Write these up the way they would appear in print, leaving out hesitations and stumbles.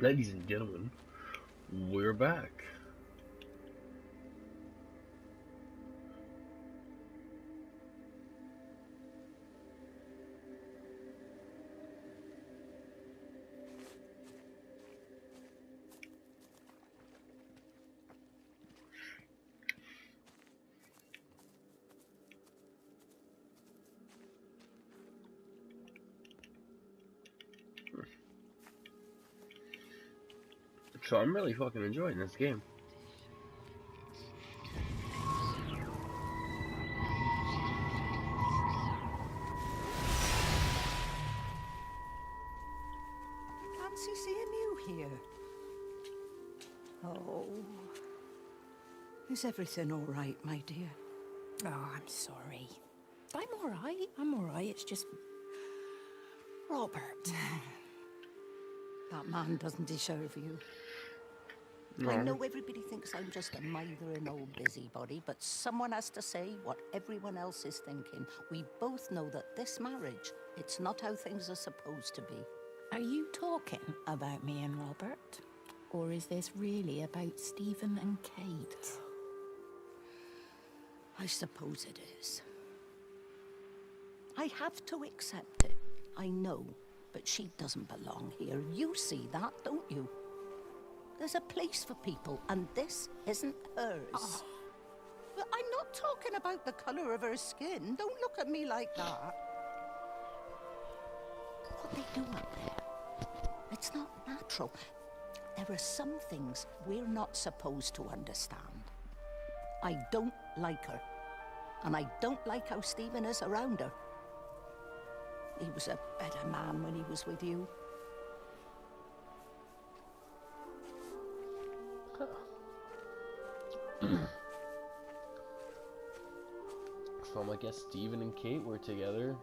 Ladies and gentlemen, we're back. So I'm really fucking enjoying this game. Fancy seeing you here. Oh. Is everything all right, my dear? Oh, I'm sorry. I'm all right. It's just... Robert. That man doesn't deserve you. No. I know everybody thinks I'm just a mithering old busybody, but someone has to say what everyone else is thinking. We both know that this marriage, it's not how things are supposed to be. Are you talking about me and Robert? Or is this really about Stephen and Kate? I suppose it is. I have to accept it. I know, but she doesn't belong here. You see that, don't you? There's a place for people, and this isn't hers. Oh. Well, I'm not talking about the color of her skin. Don't look at me like that. What they do up there, it's not natural. There are some things we're not supposed to understand. I don't like her, and I don't like how Stephen is around her. He was a better man when he was with you. So I guess Steven and Kate were together.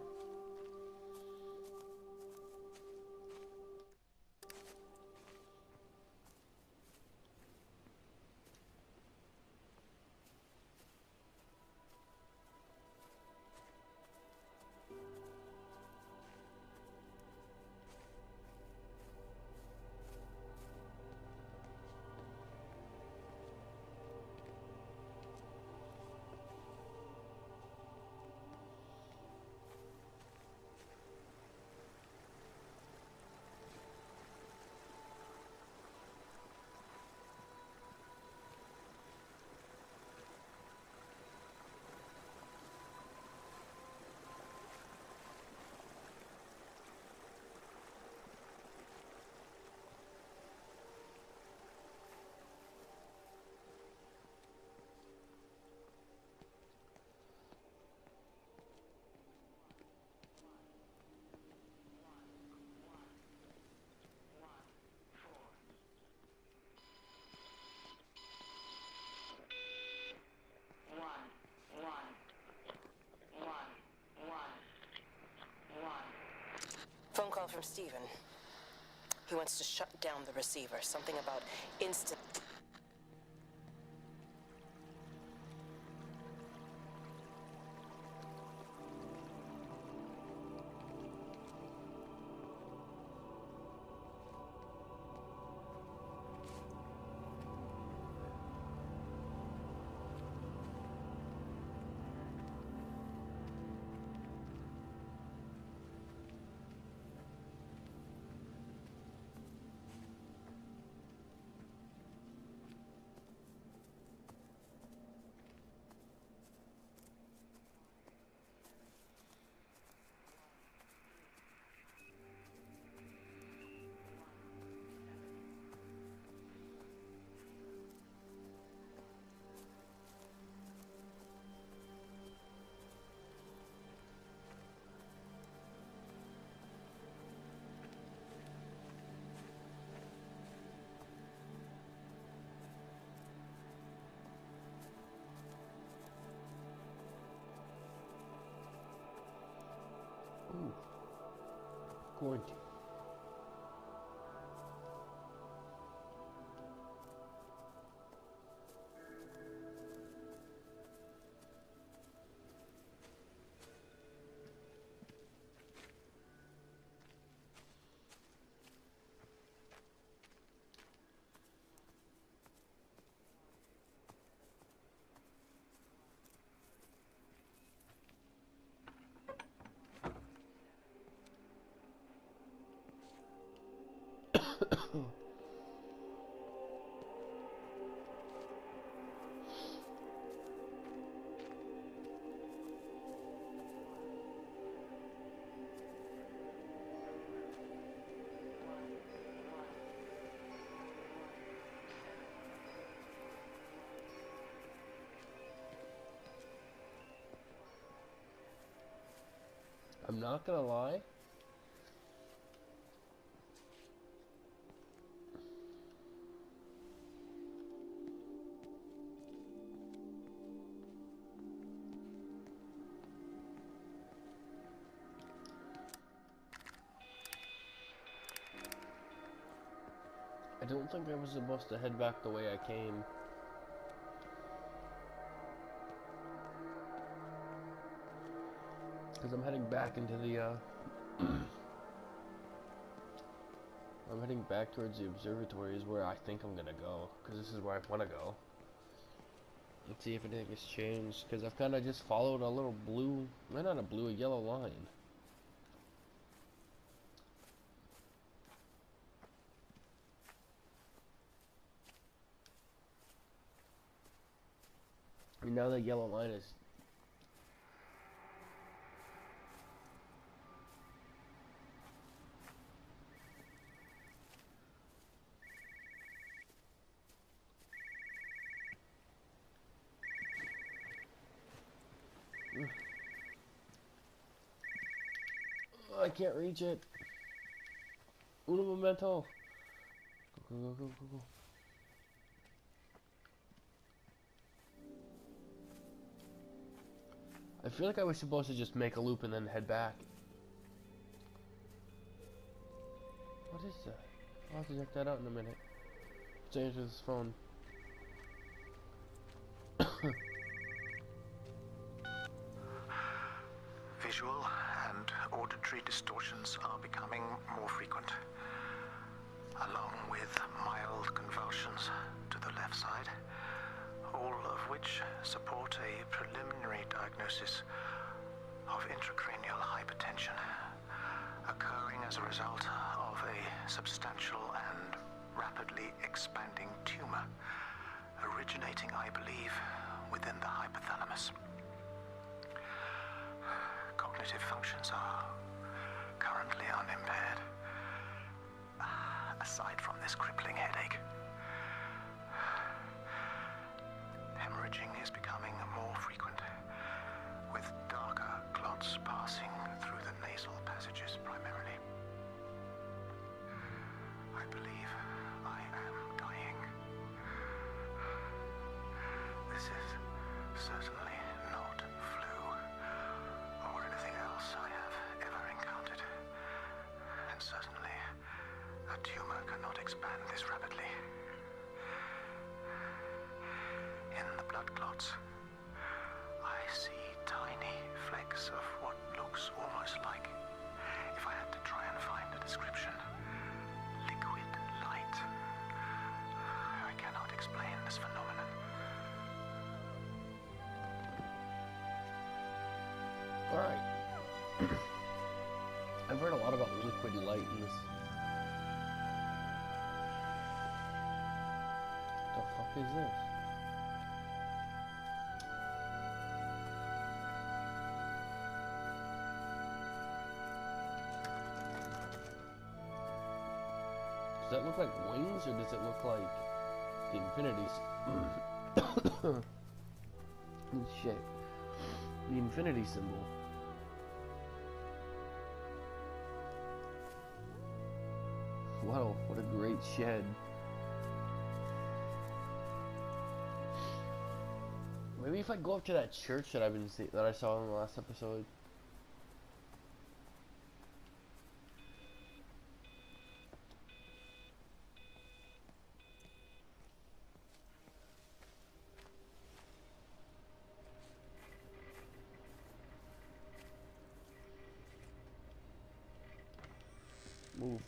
Phone call from Stephen. He wants to shut down the receiver. Something about instant... Ooh. Quarantine. not gonna lie. I don't think I was supposed to head back the way I came. Because I'm heading back into the, I'm heading back towards the observatory is where I think I'm gonna go. Because this is where I want to go. Let's see if anything has changed. Because I've kind of just followed a little blue, well, not a blue, a yellow line. And now the yellow line is... I can't reach it. Uno momento. Go, go, go, go, go. I feel like I was supposed to just make a loop and then head back. What is that? I'll have to check that out in a minute. Let's answer this phone. Visual and auditory distortions are becoming more frequent, along with mild convulsions to the left side, all of which support a preliminary diagnosis of intracranial hypertension, occurring as a result of a substantial and rapidly expanding tumor, originating, I believe, within the hypothalamus. Cognitive functions are currently unimpaired, aside from this crippling headache. Hemorrhaging is becoming more frequent, with darker clots passing through the nasal passages primarily. I believe I am dying. This is certainly not flu or anything else I have ever encountered. And certainly, a tumor cannot expand this rapidly. In the blood clots, I see tiny flecks of what looks almost like, if I had to try and find a description, liquid light. I cannot explain this phenomenon. Alright. I've heard a lot about liquid light in this. What the fuck is this? Does that look like wings, or does it look like the infinities? Shit. The infinity symbol. Wow, what a great shed. Maybe if I go up to that church that that I saw in the last episode. Move.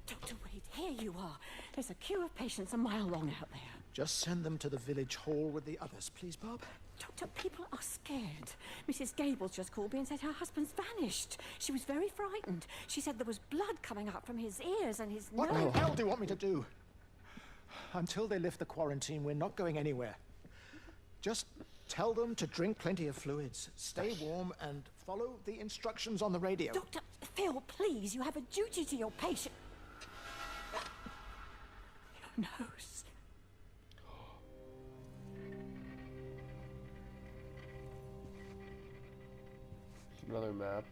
Dr. Wade, here you are. There's a queue of patients a mile long out there. Just send them to the village hall with the others, please, Bob. Doctor, people are scared. Mrs. Gables just called me and said her husband's vanished. She was very frightened. She said there was blood coming up from his ears and his What nose. the hell do you want me to do? Until they lift the quarantine, we're not going anywhere. Just tell them to drink plenty of fluids, stay warm, and follow the instructions on the radio. Dr. Phil, please, you have a duty to your patient. Your nose. Another map.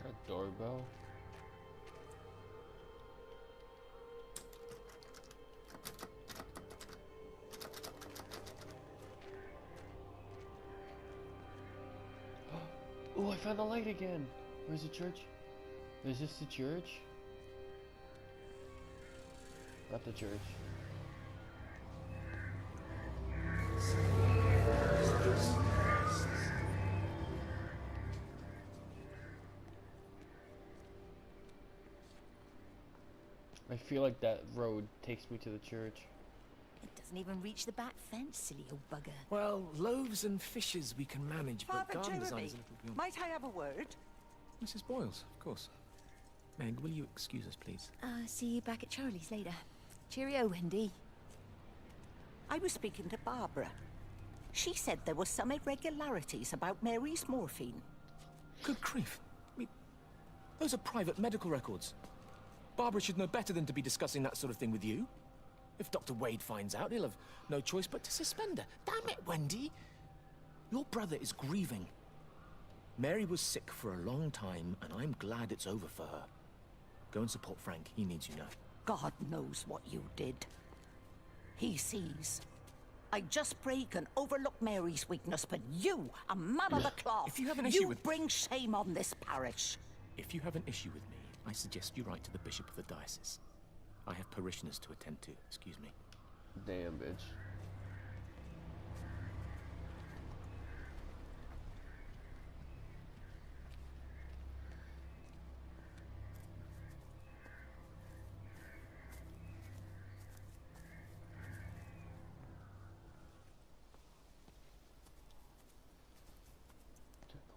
A doorbell. Oh, I found the light again. Where's the church? Is this the church? Not the church. I feel like that road takes me to the church. It doesn't even reach the back fence, silly old bugger. Well, loaves and fishes we can manage, but Father garden Jeremy, design's a little beyond. might I have a word? Mrs. Boyles, of course. Meg, will you excuse us, please? See you back at Charlie's later. Cheerio, Wendy. I was speaking to Barbara. She said there were some irregularities about Mary's morphine. Good grief. I mean, those are private medical records. Barbara should know better than to be discussing that sort of thing with you. If Dr. Wade finds out, he'll have no choice but to suspend her. Damn it, Wendy! Your brother is grieving. Mary was sick for a long time, and I'm glad it's over for her. Go and support Frank. He needs you now. God knows what you did. He sees. I just break and overlook Mary's weakness, but you, a man of the cloth, If you have an issue you with- bring shame on this parish. If you have an issue with me, I suggest you write to the Bishop of the Diocese. I have parishioners to attend to. Excuse me. Damn, bitch.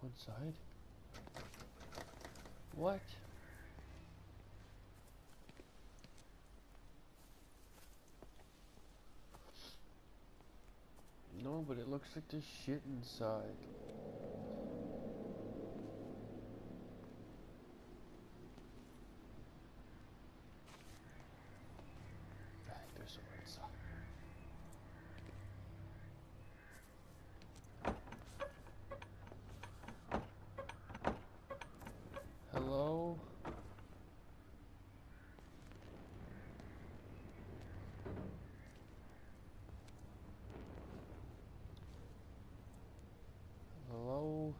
One side? What? No, but it looks like there's shit inside. I think there's someone inside. Hello? Hello?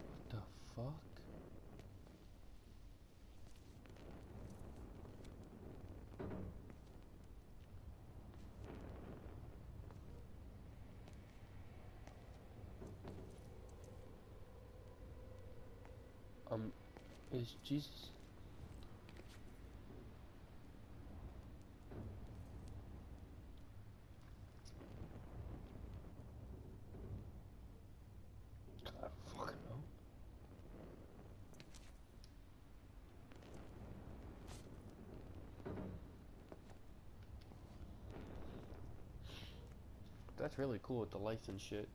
What the fuck? Is Jesus? I don't fucking know. That's really cool with the lights and shit.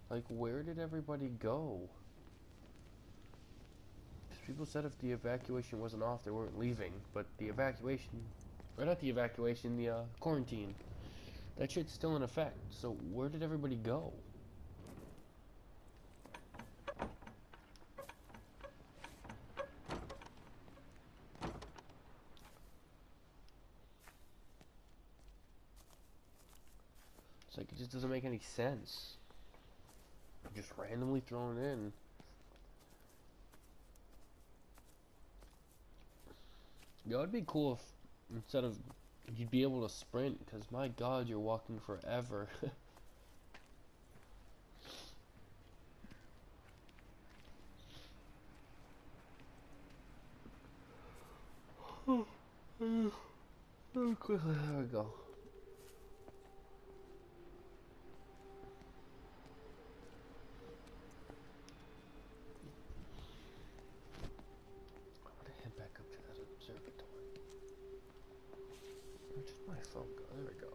Like, where did everybody go? People said if the evacuation wasn't off, they weren't leaving. But the evacuation, or not the evacuation, the quarantine, that shit's still in effect. So where did everybody go? like, it just doesn't make any sense. Just randomly thrown in. Yo, it'd be cool if instead of you'd be able to sprint, because my god, you're walking forever. Quickly, there we go. I'm gonna head back up to that observatory. Where did my phone go? There we go.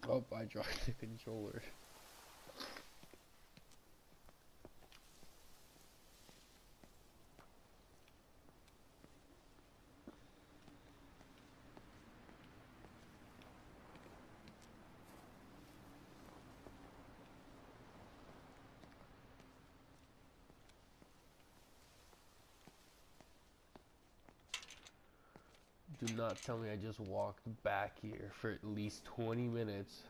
Oh, I dropped the controller. Do not tell me I just walked back here for at least 20 minutes.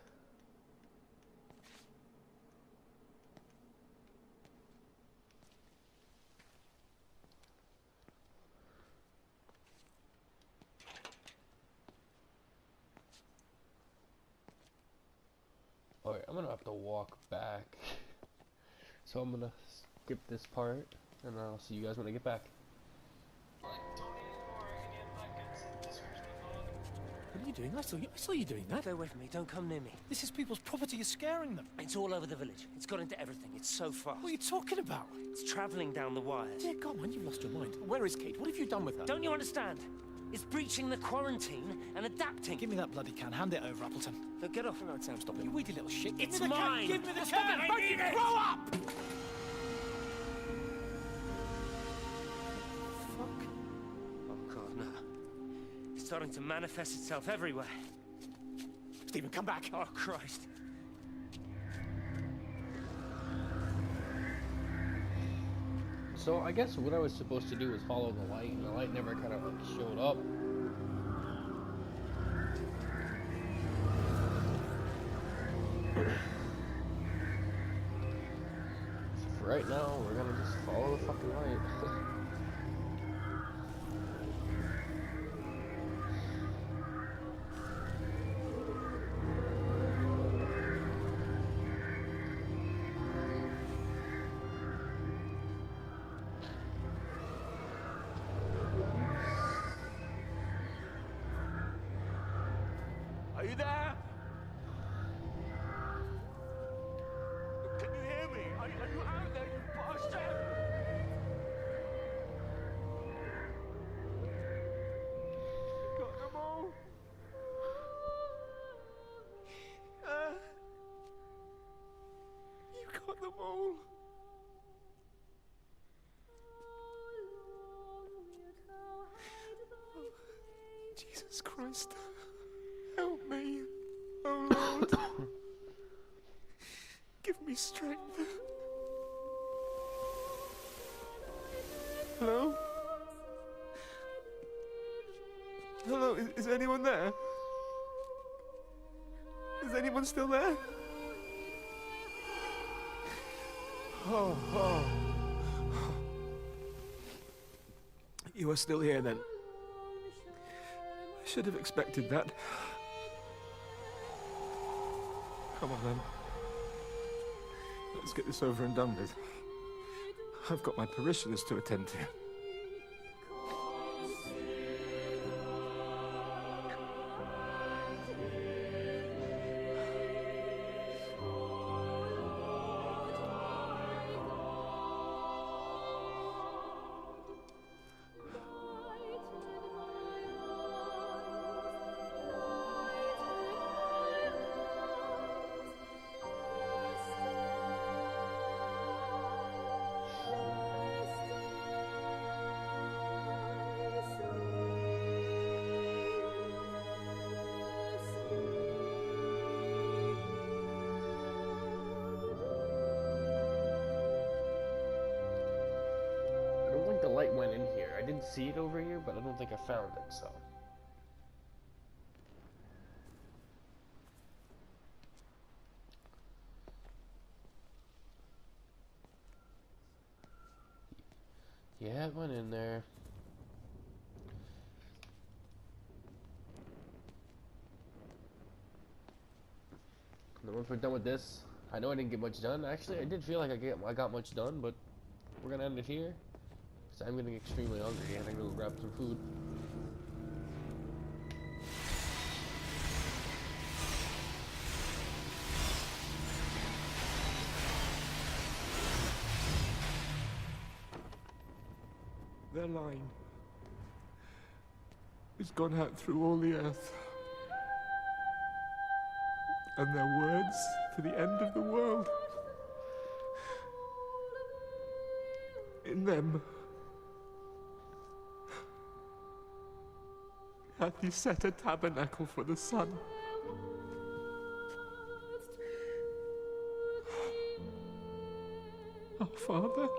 Alright, I'm gonna have to walk back. So I'm gonna skip this part, and I'll see you guys when I get back. What are you doing? I saw you doing that. Stay away from me. Don't come near me. This is people's property. You're scaring them. It's all over the village. It's got into everything. It's so fast. What are you talking about? It's traveling down the wires. Dear God, man, you've lost your mind. Where is Kate? What have you done with her? Don't you understand? It's breaching the quarantine and adapting. Give me that bloody can. Hand it over, Appleton. Now get off. No, Sam, stop it. You weedy little shit. It's mine. Give me the Stop can. it. I need it. Grow up! Fuck. Oh, God, no. It's starting to manifest itself everywhere. Stephen, come back. Oh, Christ. So I guess what I was supposed to do was follow the light, and the light never kind of like showed up. So for right now, we're gonna just follow the fucking light. Jesus Christ. Help me. Oh Lord. Give me strength. Hello? Hello, is anyone there? Is anyone still there? Oh. You are still here then? I should have expected that. Come on then. Let's get this over and done with. I've got my parishioners to attend to. The light went in here. I didn't see it over here, but I don't think I found it, so. Yeah, it went in there. And then once we're done with this, I know I didn't get much done. Actually, I did feel like I got much done, but we're gonna end it here. I'm getting extremely hungry and I'm gonna go grab some food. Their line has gone out through all the earth. And their words to the end of the world. In them hath he set a tabernacle for the sun. Our Father,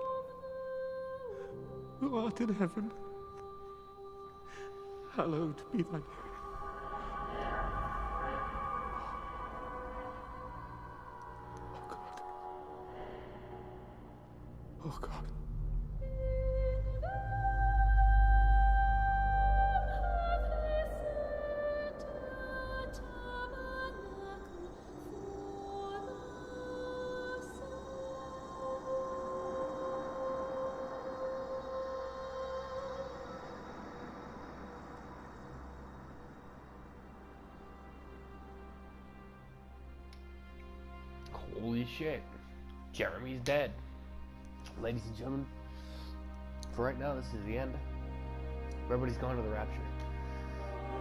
who art in heaven, hallowed be thy name. Oh God. Oh God. Holy shit. Jeremy's dead. Ladies and gentlemen, for right now, this is the end. Everybody's gone to the Rapture.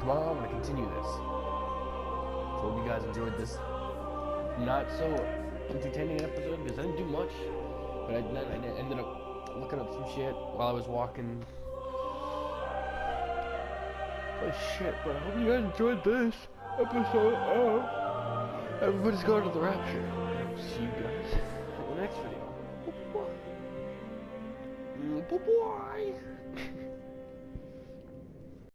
Tomorrow, I'm going to continue this. So hope you guys enjoyed this not so entertaining episode, because I didn't do much. But I ended up looking up some shit while I was walking. Oh shit, but I hope you guys enjoyed this episode of Everybody's Going to the Rapture. See you guys in the next video. Bye-bye.